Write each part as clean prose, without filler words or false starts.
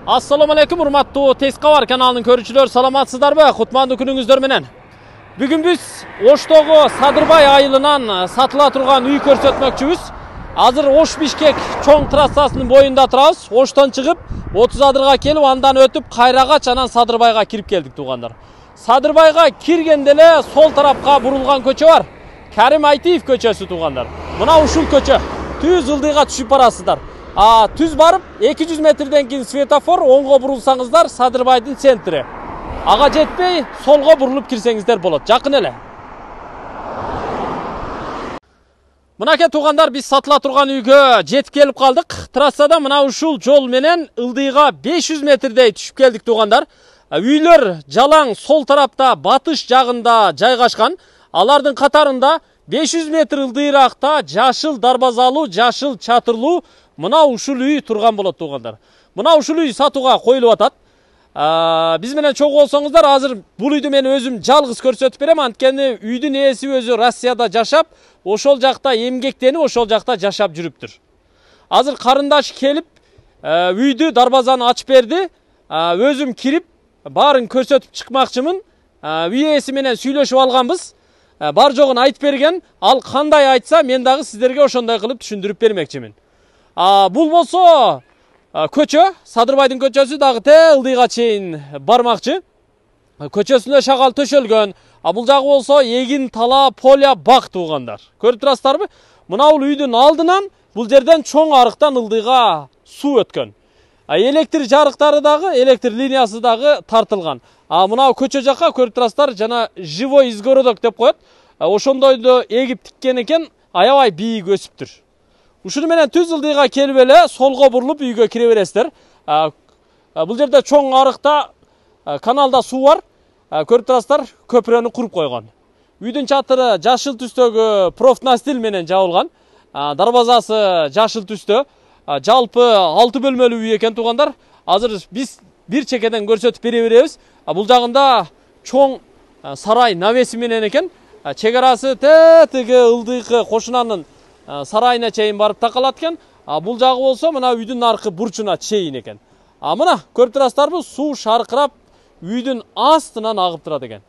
Assalamu alaikum urmаттуу Teskabар kanalının көрүүчүлөр, саламатсыздарбы? Кутмандуу күнүңүздөр менен. Бүгүн биз Оштогу Садырбай айылынан сатыла турган үй көрсөтмөкчүбүз. Азыр Ош Бишкек чоң трассасынын боюнда турабыз. Оштон чыгып, 30 адырга келип, андан өтүп Кайрагач, анан Садырбайга кирип келдик туугандар. Садырбайга киргенде эле сол тарапка бурулган көчө бар. Карим Айтиев көчөсү туугандар. Мына ушул көчө. Түз ылдыйга түшүп барасыздар. Түз барып 200 метрден кийин светофор, оңго бурулсаңыздар Садырбайдын центри. Ага жетпей, солго бурулуп кирсеңиздер болот. Жакын эле. Мынакей туугандар, биз сатыла турган үйгө жетип келип калдык. Трассада мына ушул жол менен ылдыйга 500 метрдей түшүп келдик туугандар. Үйлөр жалаң сол тарапта батыш жагында жайгашкан. Алардын катарында 500 метр ылдыйракта жашыл дарбазалуу, жашыл чатырлуу мына ушул үй турган болот туугандар. Мына ушул үй сатууга коюлуп атат. Биз менен чогуу болсоңуздар, азыр бул үйдү мен өзүм жалгыз көрсөтүп берем. Анткени үйдүн ээси өзү Россияда жашап, ошол жакта эмгектенип, ошол жакта жашап жүрүптүр. Азыр карындаш келип, үйдү дарбазаны ачып берди. Өзүм кирип, баарын көрсөтүп чыкмакчымын. Үй ээси менен сүйлөшүп алганбыз. Бар жогун айтып берген. Ал кандай айтса, мен дагы сиздерге ошондой кылып түшүндүрүп бермекчимин. Бул болсо көчө, Садырбайдын көчөсү дагы ылдыйга чейин бармакчы. Көчөсүндө шагал төшөлгөн. Бул жагы болсо эгин, тала, поля, бак туугандар. Көрүп турасыздарбы? Мына бул үйдүн алдынан бул жерден чоң арыктан ылдыйга суу өткөн. Электр жарыктары дагы, электр линиясы дагы тартылган. Мына көчө жакка көрүп турасыздар, жана живой изгородок деп коет. Ошондойду эгип тиккен экен, аябай бийик өсүптүр. Ушуну менен түз ылдыйга келип эле солго бурулуп үйгө кире бересиздер. Бул жерде чоң арыкта каналда суу бар. Көрүп турасыздар, көпүрөнү куруп койгон. Үйдүн чатыры жашыл түстөгү профнастил менен жабылган. Дарбазасы жашыл түстө. Жалпы 6 бөлмөлүү үй экен туугандар. Азыр биз бир чекеден көрсөтүп бере беребиз. Бул жагында чоң сарай навеси менен экен. Чек арасы тетиги ылдыйкы кошунанын сарайына чейин барып такалат экен. Бул жагы болсо мына үйдүн аркы бурчуна чейин экен. Мына көрүп турасыздарбы, суу шаркырап үйдүн астынан агып турат экен.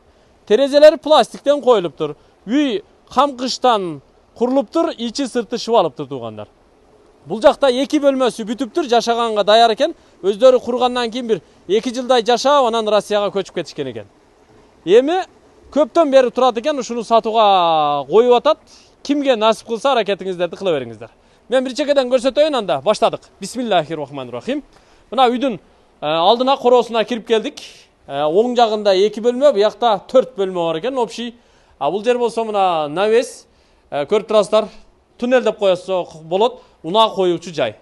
Терезелери пластиктен коюлуптур. Үй камкыштан курулуптур, ичи сырты шыбалыптыр туугандар. Бул жакта 2 бөлмөсү бүтүптүр, жашаганга даяр экен. Өздөрү кургандан кийин бир 2 жылдай жашап, анан Россияга көчүп кетишкен экен. Эми көптөн бери турат экен, ушуну сатууга коюп атат. Кимге насип кылса аракетиңиздерди кыла бериңиздер. Мен бир чекеден көрсөтөйүн, анда баштадык. Бисмиллахиррахманиррахим. Мына үйдүн алдына короосуна кирип келдик. Оң жагында 2 бөлмө, буякта 4 бөлмө бар экен, общий. Бул жер болсо мына навес. Көрүп турасыздар, туннель деп коесо болот. Унаа коюучу жай.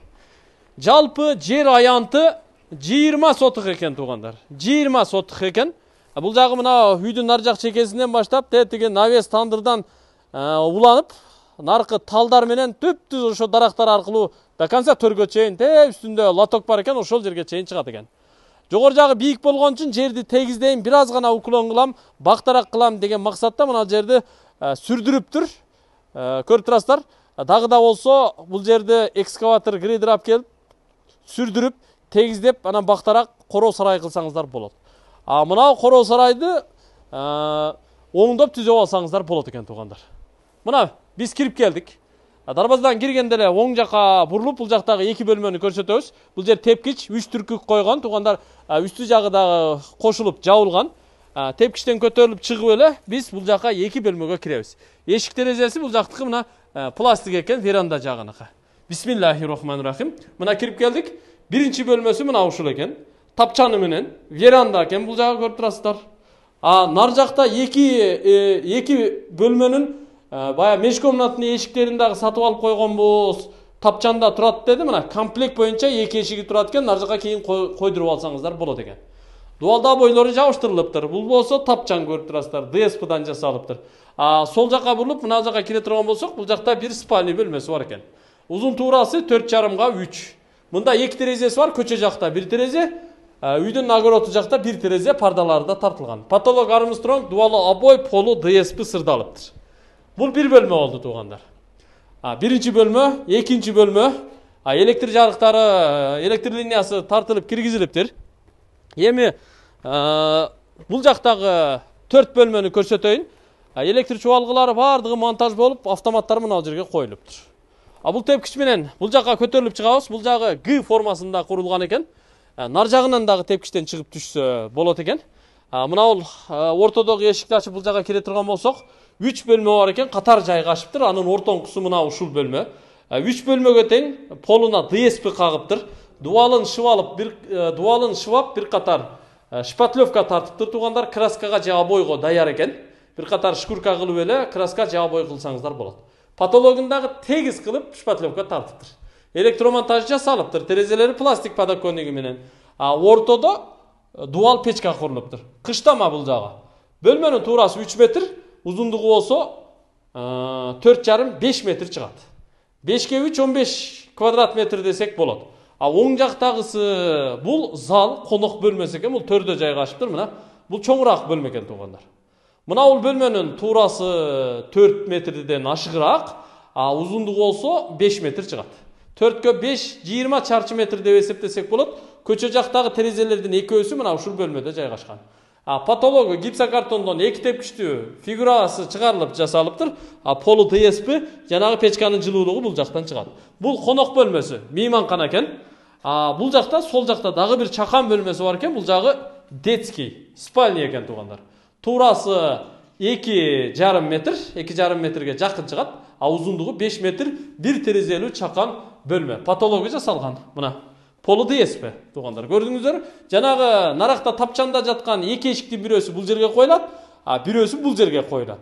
Жалпы жер аянты 20 сотук экен туугандар. 20 сотук экен. Бул жагы мына үйдүн нар жак чекесинен баштап, тетиги навес тандырдан уланып, наркы талдар менен түп-түз ошо дарактар аркылуу до конца төргө чейин, үстүндө лоток бар экен, ошол жерге чейин чыгат экен. Жогору жагы бийик болгон үчүн жерди тегиздейин, бир аз гана уклон кылам, бактарак кылам деген максатта мына жерди сүрдүрүптүр. Көрүп турасыздар. Дагы да болсо бул жерде экскаватор грейдер келип сүрдүрүп, тегиздеп, анан бактарак короо сарай кылсаңыздар болот. Мына короо сарайды оңдоп түзөп алсаңыздар болот экен туугандар. Мына биз кирип келдик. Дарбаздан киргенде эле оң жакка бурулуп, бул жактагы 2 бөлмөнү көрсөтөбүз. Бул жер тепкич, 3 түркүк койгон туугандар, үстү жагы дагы кошулуп жабылган. Тепкичтен көтөрүлүп чыгып эле биз бул жакка 2 бөлмөгө киребиз. Эшик терезеси бул жактыкы мына пластик экен, веранда жагыныкы. Бисмиллахиррахманиррахим. Мына кирип келдик. Биринчи бөлмөсү мына ушул экен. Тапчаны менен веранда экен, бул жагы көрүп турасыздар. Нар жакта 2 бөлмөнүн бая межкомнатный эшиктерин дагы сатып алып койгонбуз. Тапчанда турат деди, мына комплект боюнча 2 эшиги турат экен, нар жакка кийин койдуруп алсаңыздар болот экен. Дуалда бойлору жабыштырылыптыр. Бул болсо тапчан көрүп турасыздар, ДСПдан жасалыптыр. Сол жакка бурулуп, мына жакка кире турган болсок, бул жакта бир спальный бөлмөсү бар экен. Узун туурасы 4,5 га 3. Мында 2 терезеси бар, көчө жакта 1 терезе, үйдүн нагороту жакта 1 терезе, пардалары да тартылган. Потолок Армстронг, дуалы обой, полу ДСП сырдалыптыр. Бул 1 бөлмө болду туугандар. Биринчи бөлмө, экинчи бөлмө, Электр жарыктары, электр линиясы тартылып киргизилиптир. Эми бул жактагы 4 бөлмөнү көрсөтөйүн. Электр чубалгылары бардыгы монтаж болуп, автоматтар мына жерге коюлуптур. Бул тепкич менен бул жакка көтөрүлүп чыгабыз. Бул жагы Г формасында курулган экен. Нар жагынан дагы тепкичтен чыгып түшсө болот экен. Мына бул ортодогу эшикти ачып бул жакка кире турган болсок, 3 бөлмө бар экен, катар жайгашыптыр. Анын ортоңкусу мына ушул бөлмө. 3 бөлмөгө тең полуна ДСП кагыптыр. Дуалын шыбап бир катар шпатлевка тартыптыр тугандар, краскага же обойго даяр экен. Бир катар шкурка кылып эле краска же обой кылсаңыздар болот. Потологундагы тегиз кылып шпатлевка тартыптыр. Электромонтаж жасалыптыр. Терезелери пластик подоконниги менен. Ортодо дуал печка курулуптур. Кыштама бул жагы. Бөлмөнүн туурасы 3 метр, узундугу болсо 4,5-5 метр чыгат. 5ке 3 15 квадрат метр десек болот. Оң жактагысы бул зал, конок бөлмөсү экен. Бул төрдө жайгашыптыр. Мына бул чоңураак бөлмө экен тугандар. Мына бул бөлмөнүн туурасы 4 метрден ашыгыраак, узундугу болсо 5 метр чыгат. 4кө 5 20 чарчы метр деп эсептесек болот. Көчө жактагы терезелердин экөөсү мына ушул бөлмөдө жайгашкан. Патологу гипсокартондон 2 тепкичтүү фигурасы чыгарылып жасалыптыр. Полу ДСП жанагы печканын жылуулугу бул жактан чыгат. Бул конок бөлмөсү, мейманкана экен. Бул жакта, сол жакта дагы бир чакан бөлмөсү бар экен. Бул жагы детский спальня экен тугандар. Туурасы 2,5 метр, 2,5 метрге жакын чыгат. Узундугу 5 метр, бир терезелүү чакан бөлмө. Патологу жасалган. Мына полу ДСП тугандар. Көрдүңүздөр, жанагы наракта тапчанда жаткан 2 эшиктин бирөөсү бул жерге коюлат, бирөөсү бул жерге коюлат.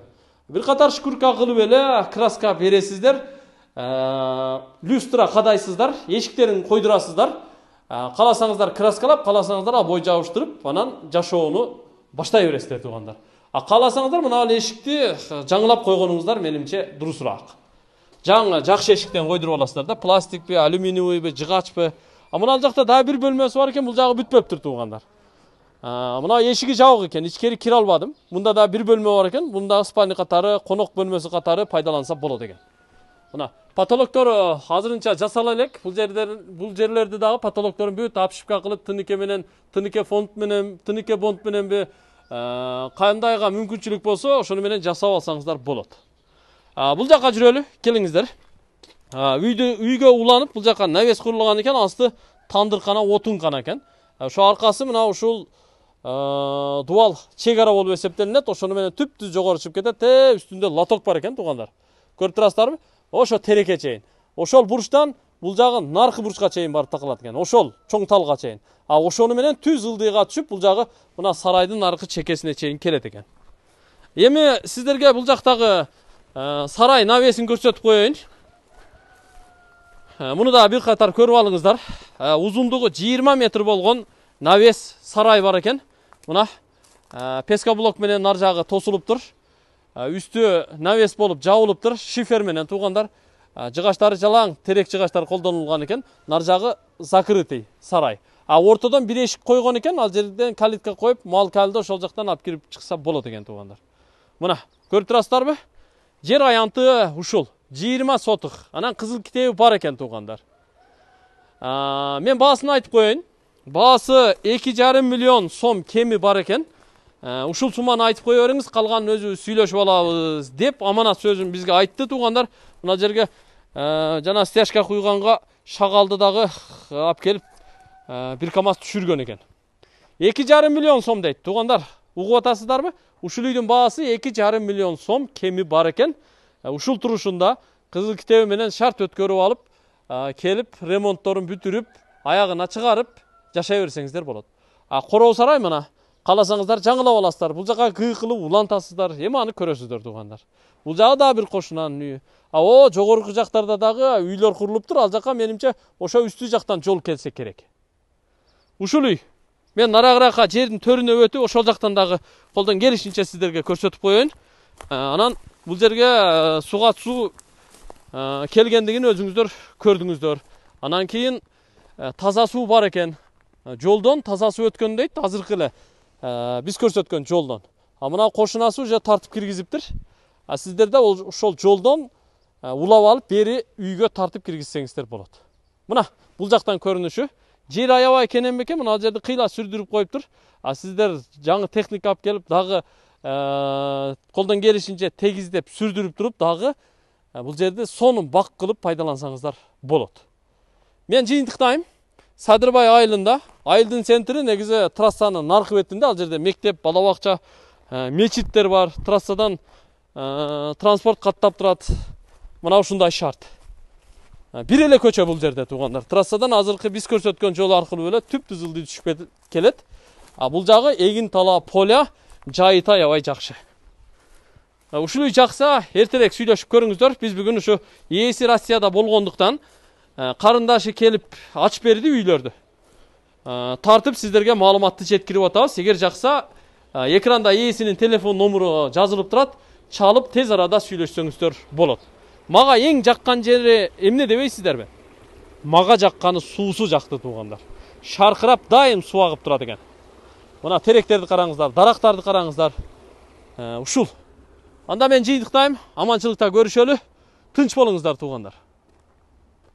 Бир катар шкурка кылып эле краска бересиздер. Люстра кадайсыздар, эшиктерин койдурасыздар. Каласаңыздар краскалап, каласаңыздар обой жабыштырып, анан жашоону баштай бересиздер тугандар. Каласаңыздар мына эшикти жаңылап койгонуңуздар менимче дурусураак. Жакшы эшиктен койдуруп аласыздар да, пластикпи, алюминиевийби, жыгачпы. Мына жакта дагы бир бөлмөсү бар экен, бул жагы бүтпөптүр тугандар. Мына эшиги жабык экен, ичкери кире албадым. Мында да бир бөлмө бар экен, мында спальня катары, конок бөлмөсү катары пайдаланса болот экен. Мына патологдор азырынча жасала элек. Бул жерлерди дагы патологдорун бүт обшивка кылып, тыныке фонд менен, тыныке бонд менен кандайга мүмкүнчүлүк болсо, ошону менен жасап алсаңыздар болот. Бул жакка жүрөлү, келиңиздер. Үйгө уланып, бул жакка навес курулган экен, асты тандыркана, отункана экен. Ошо аркасы мына ушул дуал чек ара болуп эсептелинет. Ошону менен түптүз жогору чыгып кетет. Үстүндө лоток бар экен тугандар. Көрүп турасыздарбы? Ошо тереке чейин. Ошол бурчтан бул жагы наркы бурчка чейин барып такылат экен. Ошол чоң талга чейин. Ошону менен түз ылдыйга түшүп, бул жагы мына сарайдын наркы чекесине чейин келет экен. Эми сиздерге бул жактагы сарай навесин көрсөтүп коеюн. Муну да бир катар көрүп алыңыздар. Узундугу 20 метр болгон навес сарай бар экен. Мына пескоблок менен нар жагы тосулуптур. Үстү навес болуп жабылыптыр, шифер менен тугандар. Жыгачтары жалаң, терек жыгачтар колдонулган экен. Нар жагы закрытый сарай. Ортодон бир эшик койгон экен, ал жерден калитка коюп, мал калды ошол жактан алып кирип чыкса болот экен тугандар. Мына көрүп турасыздарбы? Жер аянты ушул 20 сотық. Анан кызыл китеби бар экен тугандар. Мен баасын айтып коеюн. Баасы 2,5 миллион сом кеми бар экен. Ушул сумманы айтып кое бериңиз, калганын өзүбүз сүйлөшүп алабыз деп аманат сөзүн бизге айтты тугандар. Мына жерге жана стяжка куйганга шагалды дагы алып келип бир камаз түшүргөн экен. 2,5 миллион сом дейт тугандар. Угуп атасыздарбы? Ушул үйдүн баасы 2,5 миллион сом кеми бар экен. Ушул турушунда кызыл китеби менен шарт өткөрүп алып, келип ремонтторун бүтүрүп, аягына чыгарып жашай берсеңиздер болот. Короо сарай мына каласаңыздар жаңылап аласыздар. Бул жака кыйкылып улантасыздар, эми аны көрөсүздөр тугандар. Бул жагы да бир кошунанын үйү. Жогорку жактарда дагы үйлөр курулуптур. Ал жака менимче ошо үстү жактан жол келсе керек. Ушул үй. Мен нарагыраакка жердин төрүнө өтүп, ошол жактан дагы колдон келишинче сиздерге көрсөтүп коеюн. Анан бул жерге суга суу келгендигин өзүңүздөр көрдүңүздөр. Анан кийин таза суу бар экен. Жолдон таза суу өткөн дейт, азыркы эле биз көрсөткөн жолдон. Мына кошунасы уже тартып киргизиптир. Сиздер да ошол жолдон улап алып бери үйгө тартып киргизсеңиздер болот. Мына бул жактан көрүнүшү. Жер аябай экенен бекен, мына ал жерди кыйла сүрдүрүп коюптур. А сиздер жаңы техника алып келип дагы колдон келишинче тегиздеп сүрдүрүп туруп дагы бул жерди сонун бак кылып пайдалансаңыздар болот. Мен жыйынтыктайм. Садырбай айылында, айылдын центри негизи трассанын наркы бетинде, ал жерде мектеп, бала бакча, мечиттер бар, трассадан транспорт каттап турат. Мына ушундай шарт. Бир эле көчө бул жерде туугандар. Трассадан азыркы биз көрсөткөн жол аркылуу эле түп-түз ылдый түшүп келет. А бул жагы эгин тала поля, жайы аябай жакшы. Ушул үй жакса, эртерээк сүйлөшүп көрүңүздөр. Биз бүгүн ушу ээси Россияда болгондуктан карындашы келип ачып берди үйлөрдү. Тартып сиздерге маалыматты жеткирип атабыз. Эгер жакса, экранда ээсинин телефон номуру жазылып турат. Чалып тез арада сүйлөшсөңүздөр болот. Мага эң жаккан жери эмне дебейсиздерби? Мага жакканы суусу жакты туугандар. Шаркырап дайым суу агып турат экен. Мына теректерди караңыздар, дарактарды караңыздар. Ушул. Анда мен жыйынтыктайм. Аманчылыкта көрүшөлү. Тынч болуңуздар туугандар.